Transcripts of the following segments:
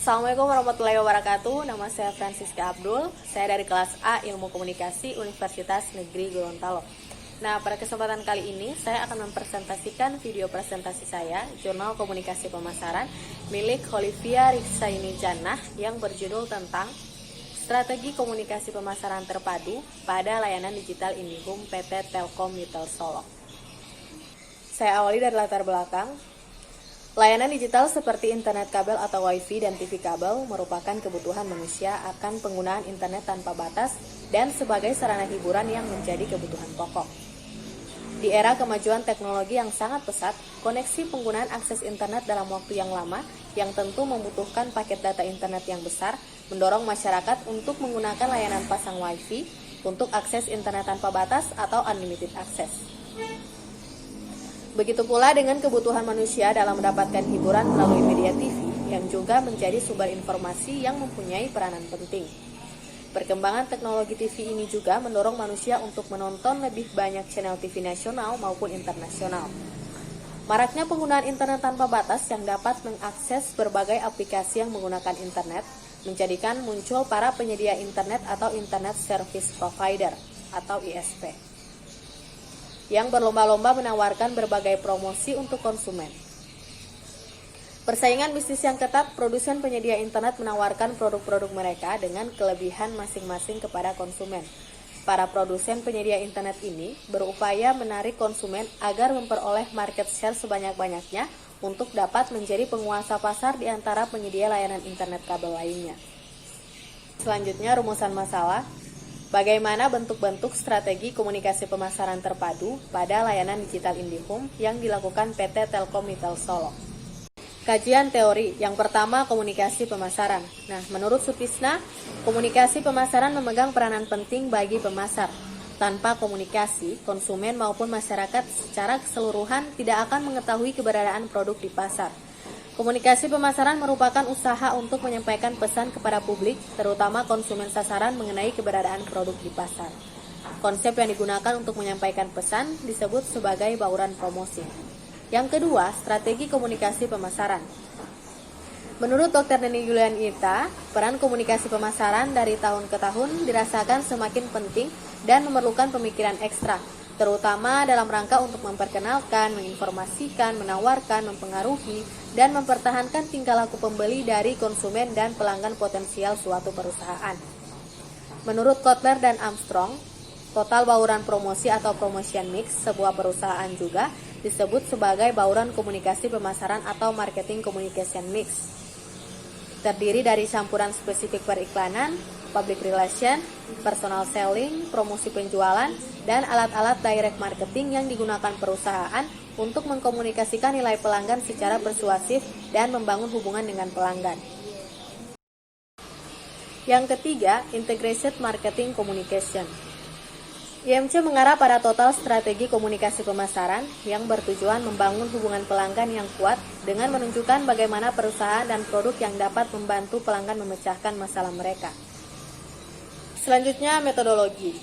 Assalamualaikum warahmatullahi wabarakatuh. Nama saya Francisca Abdul. Saya dari kelas A Ilmu Komunikasi Universitas Negeri Gorontalo. Nah, pada kesempatan kali ini saya akan mempresentasikan video presentasi saya, Jurnal Komunikasi Pemasaran milik Olivia Riksaini Jannah yang berjudul tentang Strategi Komunikasi Pemasaran Terpadu pada Layanan Digital IndiHome PT Telkomsel Solo. Saya awali dari latar belakang. Layanan digital seperti internet kabel atau WiFi dan TV kabel merupakan kebutuhan manusia akan penggunaan internet tanpa batas dan sebagai sarana hiburan yang menjadi kebutuhan pokok. Di era kemajuan teknologi yang sangat pesat, koneksi penggunaan akses internet dalam waktu yang lama yang tentu membutuhkan paket data internet yang besar mendorong masyarakat untuk menggunakan layanan pasang WiFi untuk akses internet tanpa batas atau unlimited access. Begitu pula dengan kebutuhan manusia dalam mendapatkan hiburan melalui media TV yang juga menjadi sumber informasi yang mempunyai peranan penting. Perkembangan teknologi TV ini juga mendorong manusia untuk menonton lebih banyak channel TV nasional maupun internasional. Maraknya penggunaan internet tanpa batas yang dapat mengakses berbagai aplikasi yang menggunakan internet menjadikan muncul para penyedia internet atau Internet Service Provider atau ISP. Yang berlomba-lomba menawarkan berbagai promosi untuk konsumen. Persaingan bisnis yang ketat, produsen penyedia internet menawarkan produk-produk mereka dengan kelebihan masing-masing kepada konsumen. Para produsen penyedia internet ini berupaya menarik konsumen agar memperoleh market share sebanyak-banyaknya untuk dapat menjadi penguasa pasar di antara penyedia layanan internet kabel lainnya. Selanjutnya, rumusan masalah. Bagaimana bentuk-bentuk strategi komunikasi pemasaran terpadu pada layanan digital IndiHome yang dilakukan PT Telkomsel Solo? Kajian teori. Yang pertama, komunikasi pemasaran. Nah, menurut Sutisna, komunikasi pemasaran memegang peranan penting bagi pemasar. Tanpa komunikasi, konsumen maupun masyarakat secara keseluruhan tidak akan mengetahui keberadaan produk di pasar. Komunikasi pemasaran merupakan usaha untuk menyampaikan pesan kepada publik, terutama konsumen sasaran mengenai keberadaan produk di pasar. Konsep yang digunakan untuk menyampaikan pesan disebut sebagai bauran promosi. Yang kedua, strategi komunikasi pemasaran. Menurut Dr. Neni Yulianita, peran komunikasi pemasaran dari tahun ke tahun dirasakan semakin penting dan memerlukan pemikiran ekstra, terutama dalam rangka untuk memperkenalkan, menginformasikan, menawarkan, mempengaruhi, dan mempertahankan tingkah laku pembeli dari konsumen dan pelanggan potensial suatu perusahaan. Menurut Kotler dan Armstrong, total bauran promosi atau promotion mix sebuah perusahaan juga disebut sebagai bauran komunikasi pemasaran atau marketing communication mix. Terdiri dari campuran spesifik periklanan, public relation, personal selling, promosi penjualan, dan alat-alat direct marketing yang digunakan perusahaan untuk mengkomunikasikan nilai pelanggan secara persuasif dan membangun hubungan dengan pelanggan. Yang ketiga, Integrated Marketing Communication. IMC mengarah pada total strategi komunikasi pemasaran yang bertujuan membangun hubungan pelanggan yang kuat dengan menunjukkan bagaimana perusahaan dan produk yang dapat membantu pelanggan memecahkan masalah mereka. Selanjutnya, metodologi.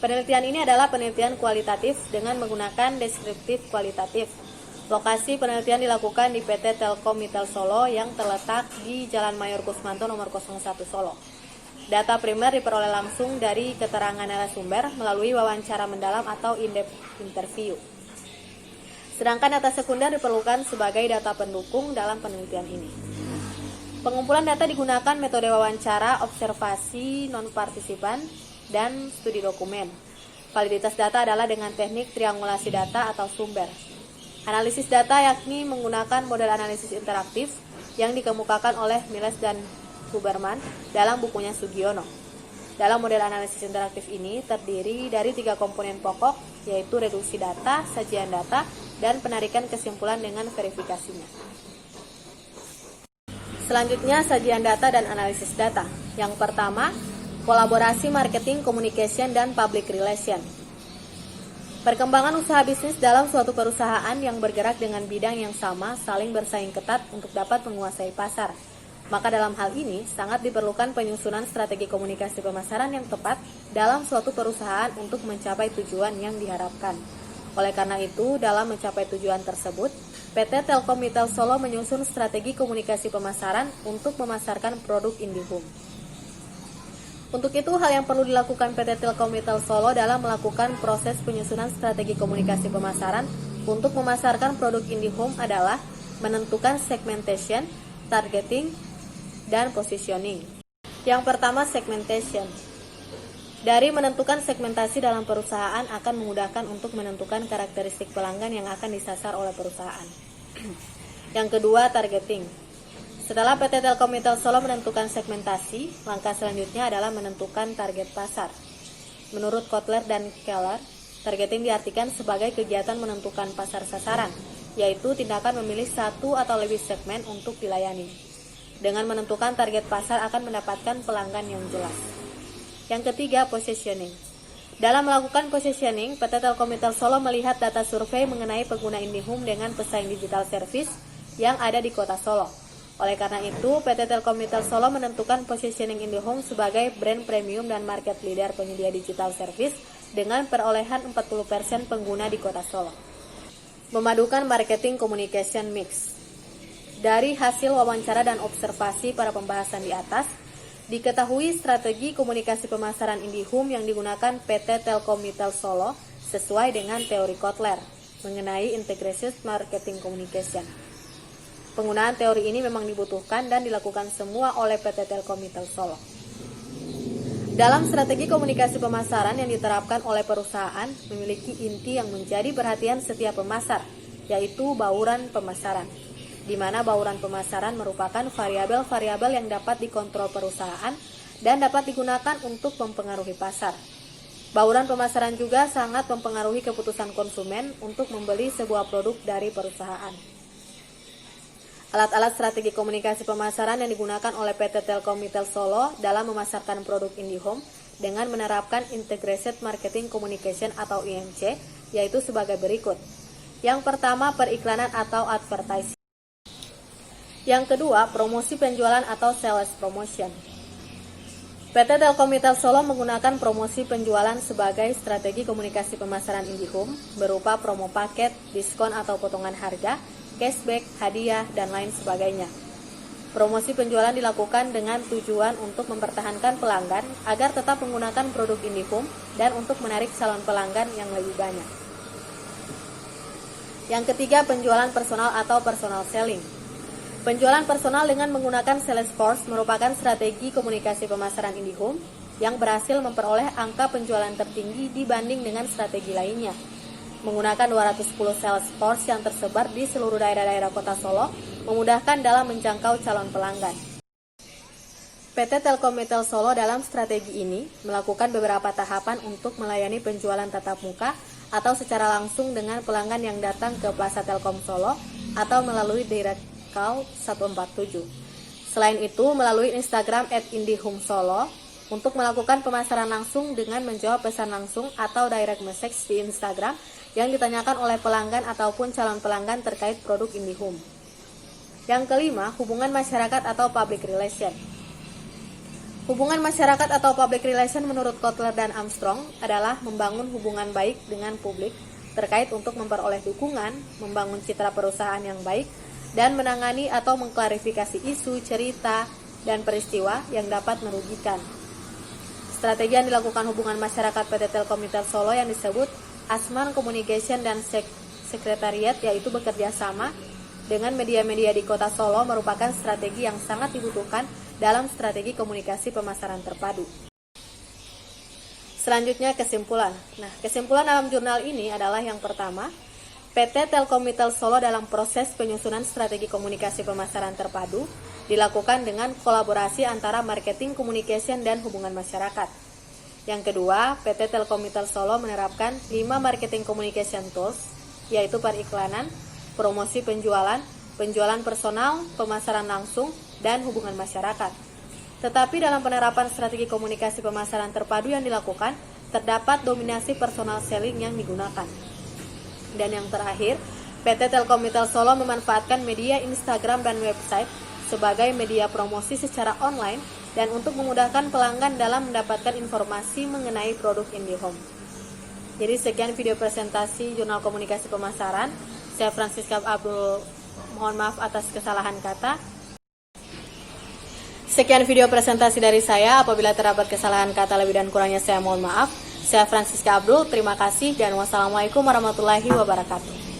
Penelitian ini adalah penelitian kualitatif dengan menggunakan deskriptif kualitatif. Lokasi penelitian dilakukan di PT Telkomsel Solo yang terletak di Jalan Mayor Kusmanto nomor 01 Solo. Data primer diperoleh langsung dari keterangan narasumber melalui wawancara mendalam atau in-depth interview. Sedangkan data sekunder diperlukan sebagai data pendukung dalam penelitian ini. Pengumpulan data digunakan metode wawancara, observasi non-partisipan, dan studi dokumen. Validitas data adalah dengan teknik triangulasi data atau sumber. Analisis data yakni menggunakan model analisis interaktif yang dikemukakan oleh Miles dan Huberman dalam bukunya Sugiono. Dalam model analisis interaktif ini terdiri dari 3 komponen pokok, yaitu reduksi data, sajian data, dan penarikan kesimpulan dengan verifikasinya. Selanjutnya, sajian data dan analisis data. Yang pertama, kolaborasi marketing, communication, dan public relation. Perkembangan usaha bisnis dalam suatu perusahaan yang bergerak dengan bidang yang sama saling bersaing ketat untuk dapat menguasai pasar. Maka dalam hal ini sangat diperlukan penyusunan strategi komunikasi pemasaran yang tepat dalam suatu perusahaan untuk mencapai tujuan yang diharapkan. Oleh karena itu, dalam mencapai tujuan tersebut, PT Telkomsel Solo menyusun strategi komunikasi pemasaran untuk memasarkan produk IndiHome. Untuk itu, hal yang perlu dilakukan PT Telkomsel Solo dalam melakukan proses penyusunan strategi komunikasi pemasaran untuk memasarkan produk IndiHome adalah menentukan segmentation, targeting, dan positioning. Yang pertama, segmentation. Dari menentukan segmentasi dalam perusahaan akan memudahkan untuk menentukan karakteristik pelanggan yang akan disasar oleh perusahaan. Yang kedua, targeting. Setelah PT Telkomsel Solo menentukan segmentasi, langkah selanjutnya adalah menentukan target pasar. Menurut Kotler dan Keller, targeting diartikan sebagai kegiatan menentukan pasar sasaran, yaitu tindakan memilih satu atau lebih segmen untuk dilayani. Dengan menentukan target pasar akan mendapatkan pelanggan yang jelas. Yang ketiga, positioning. Dalam melakukan positioning, PT Telkomsel Solo melihat data survei mengenai pengguna IndiHome dengan pesaing digital service yang ada di Kota Solo. Oleh karena itu, PT Telkomsel Solo menentukan positioning IndiHome sebagai brand premium dan market leader penyedia digital service dengan perolehan 40% pengguna di Kota Solo. Memadukan marketing communication mix. Dari hasil wawancara dan observasi para pembahasan di atas, diketahui strategi komunikasi pemasaran IndiHome yang digunakan PT Telkomsel Solo sesuai dengan teori Kotler mengenai integrated marketing communication. Penggunaan teori ini memang dibutuhkan dan dilakukan semua oleh PT Telkomsel Solo. Dalam strategi komunikasi pemasaran yang diterapkan oleh perusahaan memiliki inti yang menjadi perhatian setiap pemasar, yaitu bauran pemasaran, di mana bauran pemasaran merupakan variabel-variabel yang dapat dikontrol perusahaan dan dapat digunakan untuk mempengaruhi pasar. Bauran pemasaran juga sangat mempengaruhi keputusan konsumen untuk membeli sebuah produk dari perusahaan. Alat-alat strategi komunikasi pemasaran yang digunakan oleh PT Telkomsel Solo dalam memasarkan produk IndiHome dengan menerapkan Integrated Marketing Communication atau IMC, yaitu sebagai berikut. Yang pertama, periklanan atau advertising. Yang kedua, promosi penjualan atau sales promotion. PT Telkomsel Solo menggunakan promosi penjualan sebagai strategi komunikasi pemasaran IndiHome berupa promo paket, diskon atau potongan harga, cashback, hadiah, dan lain sebagainya. Promosi penjualan dilakukan dengan tujuan untuk mempertahankan pelanggan agar tetap menggunakan produk IndiHome dan untuk menarik calon pelanggan yang lebih banyak. Yang ketiga, penjualan personal atau personal selling. Penjualan personal dengan menggunakan sales force merupakan strategi komunikasi pemasaran IndiHome yang berhasil memperoleh angka penjualan tertinggi dibanding dengan strategi lainnya. Menggunakan 210 sales force yang tersebar di seluruh daerah-daerah Kota Solo memudahkan dalam menjangkau calon pelanggan. PT Telkomsel Solo dalam strategi ini melakukan beberapa tahapan untuk melayani penjualan tatap muka atau secara langsung dengan pelanggan yang datang ke Plaza Telkom Solo atau melalui direct call 147. Selain itu, melalui Instagram @indihomesolo untuk melakukan pemasaran langsung dengan menjawab pesan langsung atau direct message di Instagram yang ditanyakan oleh pelanggan ataupun calon pelanggan terkait produk IndiHome. Yang kelima, hubungan masyarakat atau public relation. Hubungan masyarakat atau public relation menurut Kotler dan Armstrong adalah membangun hubungan baik dengan publik terkait untuk memperoleh dukungan, membangun citra perusahaan yang baik, dan menangani atau mengklarifikasi isu, cerita, dan peristiwa yang dapat merugikan. Strategi yang dilakukan hubungan masyarakat PT Telkomsel Solo yang disebut Asman Communication dan Sekretariat, yaitu bekerja sama dengan media-media di Kota Solo, merupakan strategi yang sangat dibutuhkan dalam strategi komunikasi pemasaran terpadu. Selanjutnya, kesimpulan. Nah, kesimpulan dalam jurnal ini adalah yang pertama, PT Telkomsel Solo dalam proses penyusunan strategi komunikasi pemasaran terpadu dilakukan dengan kolaborasi antara marketing, communication, dan hubungan masyarakat. Yang kedua, PT Telkomsel Solo menerapkan 5 marketing communication tools, yaitu periklanan, promosi penjualan, penjualan personal, pemasaran langsung, dan hubungan masyarakat. Tetapi dalam penerapan strategi komunikasi pemasaran terpadu yang dilakukan, terdapat dominasi personal selling yang digunakan. Dan yang terakhir, PT Telkomsel Solo memanfaatkan media Instagram dan website sebagai media promosi secara online dan untuk memudahkan pelanggan dalam mendapatkan informasi mengenai produk IndiHome. Jadi sekian video presentasi Jurnal Komunikasi Pemasaran. Saya Francisca Abdul, mohon maaf atas kesalahan kata. Sekian video presentasi dari saya. Apabila terdapat kesalahan kata lebih dan kurangnya saya mohon maaf. Saya Francisca Abdul, terima kasih dan wassalamualaikum warahmatullahi wabarakatuh.